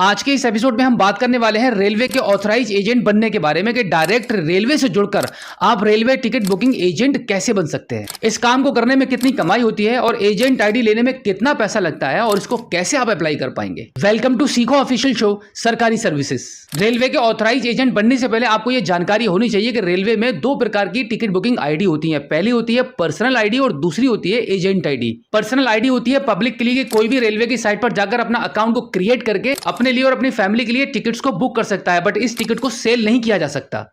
आज के इस एपिसोड में हम बात करने वाले हैं रेलवे के ऑथराइज एजेंट बनने के बारे में कि डायरेक्ट रेलवे से जुड़कर आप रेलवे टिकट बुकिंग एजेंट कैसे बन सकते हैं, इस काम को करने में कितनी कमाई होती है और एजेंट आईडी लेने में कितना पैसा लगता है और इसको कैसे आप अप्लाई कर पाएंगे। वेलकम टू सीखो ऑफिशियल शो सरकारी सर्विसेज। रेलवे के ऑथराइज एजेंट बनने से पहले आपको यह जानकारी होनी चाहिए कि रेलवे में दो प्रकार की टिकट बुकिंग आईडी होती है। पहली होती है पर्सनल आईडी और दूसरी होती है एजेंट आईडी। पर्सनल आईडी होती है पब्लिक के लिए, कोई भी रेलवे की साइट पर जाकर अपना अकाउंट को क्रिएट करके अपने लिए और अपनी फैमिली के लिए टिकट्स को बुक कर सकता है, बट इस टिकट को सेल नहीं किया जा सकता।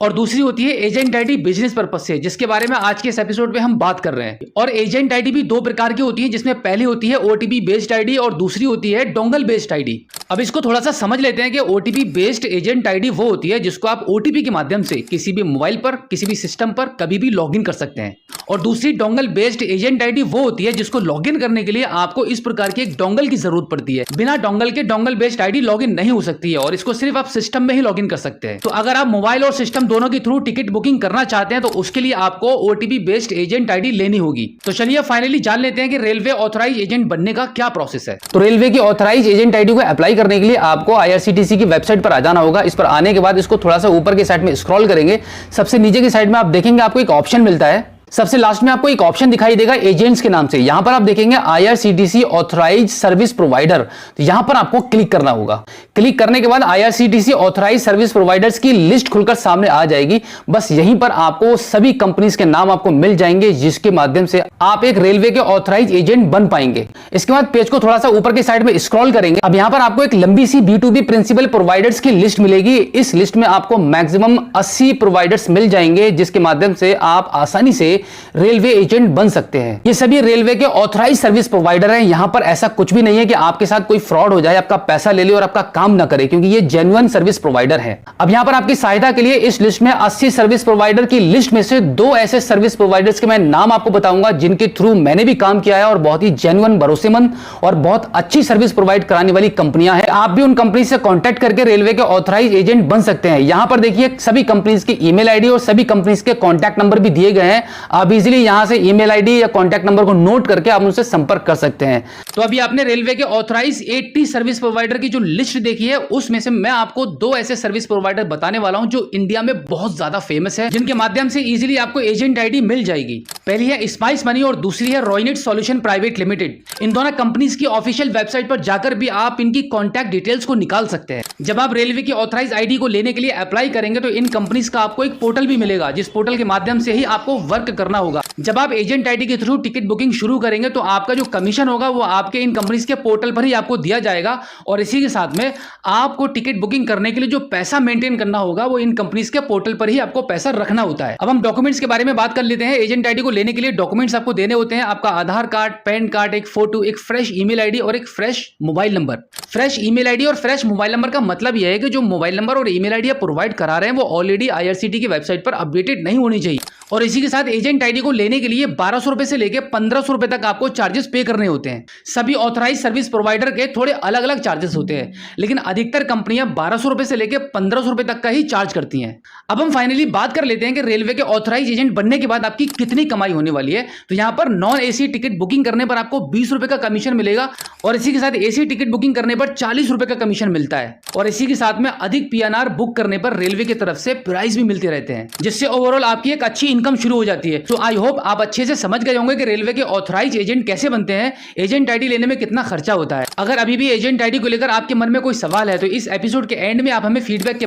और दूसरी होती है एजेंट आईडी बिजनेस पर्पस से, जिसके बारे में आज के इस एपिसोड में हम बात कर रहे हैं। और एजेंट आईडी भी दो प्रकार की होती है, जिसमें पहली होती है ओटीपी बेस्ड आईडी और दूसरी होती है डोंगल बेस्ड आईडी। अब इसको थोड़ा सा समझ लेते हैं कि ओटीपी बेस्ड एजेंट आईडी वो होती है जिसको आप ओटीपी के माध्यम से किसी भी मोबाइल पर, किसी भी सिस्टम पर कभी भी लॉगिन कर सकते हैं। और दूसरी डोंगल बेस्ड एजेंट आईडी वो होती है जिसको लॉगिन करने के लिए आपको इस प्रकार की एक डोंगल की जरूरत पड़ती है। बिना डोंगल के डोंगल बेस्ड आईडी लॉगिन नहीं हो सकती है और इसको सिर्फ आप सिस्टम में ही लॉगिन कर सकते हैं। तो अगर आप मोबाइल और सिस्टम दोनों के थ्रू टिकट बुकिंग करना चाहते हैं तो उसके लिए आपको ओटीपी बेस्ड एजेंट आईडी लेनी होगी। तो चलिए फाइनली जान लेते हैं कि रेलवे ऑथराइज एजेंट बनने का क्या प्रोसेस है। तो रेलवे की ऑथराइज एजेंट आईडी को अप्लाई करने के लिए आपको आईआरसीटीसी की वेबसाइट पर आ जाना होगा। इस पर आने के बाद इसको थोड़ा सा ऊपर के साइड में स्क्रॉल करेंगे, सबसे नीचे की साइड में आप देखेंगे आपको एक ऑप्शन मिलता है। सबसे लास्ट में आपको एक ऑप्शन दिखाई देगा एजेंट्स के नाम से। यहां पर आप देखेंगे आईआरसीटीसी ऑथराइज सर्विस प्रोवाइडर, तो यहां पर आपको क्लिक करना होगा। क्लिक करने के बाद आईआरसीटीसी ऑथराइज सर्विस प्रोवाइडर्स की लिस्ट खुलकर सामने आ जाएगी। बस यहीं पर आपको सभी कंपनीज के नाम आपको मिल जाएंगे जिसके माध्यम से आप एक रेलवे के ऑथराइज एजेंट बन पाएंगे। इसके बाद पेज को थोड़ा सा ऊपर के साइड में स्क्रॉल करेंगे। अब यहां पर आपको एक लंबी सी B2B प्रिंसिपल प्रोवाइडर्स की लिस्ट मिलेगी। इस लिस्ट में आपको मैक्सिमम 80 प्रोवाइडर्स मिल जाएंगे जिसके माध्यम से आप आसानी से रेलवे एजेंट बन सकते हैं। ये सभी रेलवे के ऑथराइज सर्विस प्रोवाइडर हैं। यहां पर ऐसा कुछ भी नहीं है कि आपके साथ कोई फ्रॉड हो जाए, आपका पैसा ले ले और आपका काम ना करे, क्योंकि ये जेन्युइन सर्विस प्रोवाइडर है। अब यहां पर आपकी सहायता के लिए इस लिस्ट में 80 सर्विस प्रोवाइडर की लिस्ट में से दो ऐसे सर्विस प्रोवाइडर्स के मैं नाम आपको बताऊंगा जिनके थ्रू मैंने भी काम किया है और बहुत ही जेन्युइन, भरोसेमंद और बहुत अच्छी सर्विस प्रोवाइड कराने वाली कंपनियां हैं। आप भी उन कंपनी से कॉन्टैक्ट करके रेलवे के ऑथराइज एजेंट बन सकते हैं। यहां पर देखिए सभी कंपनीज की ईमेल आईडी और सभी कंपनीज के कॉन्टैक्ट नंबर भी दिए गए हैं। आप इजीली यहां से ईमेल आईडी या कॉन्टैक्ट नंबर को नोट करके आप उनसे संपर्क कर सकते हैं। तो अभी आपने रेलवे के ऑथराइज 80 सर्विस प्रोवाइडर की जो लिस्ट देखी है, उसमें से मैं आपको दो ऐसे सर्विस प्रोवाइडर बताने वाला हूं जो इंडिया में बहुत ज्यादा फेमस है, जिनके माध्यम से इजीली आपको एजेंट आईडी मिल जाएगी। पहली है स्पाइस मनी और दूसरी है रॉयनेट सॉल्यूशन प्राइवेट लिमिटेड। इन दोनों कंपनीज की ऑफिशियल वेबसाइट पर जाकर भी आप इनकी कॉन्टैक्ट डिटेल्स को निकाल सकते हैं। जब आप रेलवे की ऑथराइज आईडी को लेने के लिए अप्लाई करेंगे तो इन कंपनीज का आपको एक पोर्टल भी मिलेगा, जिस पोर्टल के माध्यम से ही आपको वर्क करना होगा। जब आप एजेंट आईडी के थ्रू टिकट बुकिंग शुरू करेंगे तो आपका जो कमीशन होगा वो आपके इन कंपनीज के पोर्टल पर ही आपको दिया जाएगा। और इसी के साथ में आपको टिकट बुकिंग करने के लिए जो पैसा मेंटेन करना होगा वो इन कंपनीज के पोर्टल पर ही आपको पैसा रखना होता है। अब हम डॉक्यूमेंट्स के बारे में बात कर लेते हैं। एजेंट आईडी को लेने के लिए डॉक्यूमेंट्स आपको देने होते हैं। आपका आधार कार्ड, पैन कार्ड, एक फोटो, एक फ्रेश ईमेल आईडी और एक fresh mobile number. Fresh email ID और फ्रेश मोबाइल नंबर का मतलब यह है कि जो मोबाइल नंबर और ईमेल आईडी आप प्रोवाइड करा रहे हैं वो ऑलरेडी आईआरसीटी की वेबसाइट पर अपडेटेड नहीं होनी चाहिए। और इसी के साथ एजेंट आईडी को लेने के लिए 1200 रुपए से लेकर 1500 रुपए तक आपको चार्जेस पे करने होते हैं। सभी ऑथराइज सर्विस प्रोवाइडर के थोड़े अलग अलग चार्जेस होते हैं, लेकिन अधिकतर कंपनियां 1200 रुपए से लेकर 1500 रुपए तक का ही चार्ज करती हैं। अब हम फाइनली बात कर लेते हैं कि रेलवे के ऑथराइज एजेंट बनने के बाद आपकी कितनी कमाई होने वाली है। तो यहां पर नॉन एसी टिकट बुकिंग करने पर आपको 20 रुपए का कमीशन मिलेगा और इसी के साथ एसी टिकट बुकिंग करने पर 40 रुपए का कमीशन मिलता है। और इसी के साथ में अधिक पीएनआर बुक करने पर रेलवे की तरफ से प्राइस भी मिलते रहते हैं, जिससे ओवरऑल आपकी एक अच्छी इनकम शुरू हो जाती है। तो आई होप आप अच्छे से समझ गए होंगे कि रेलवे के ऑथराइज एजेंट कैसे बनते हैं, एजेंट आईडी लेने में कितना खर्चा होता है। अगर अभी भी एजेंट आईडी को लेकर आपके मन में कोई सवाल है तो इस एपिसोड के एंड में आप हमें फीडबैक के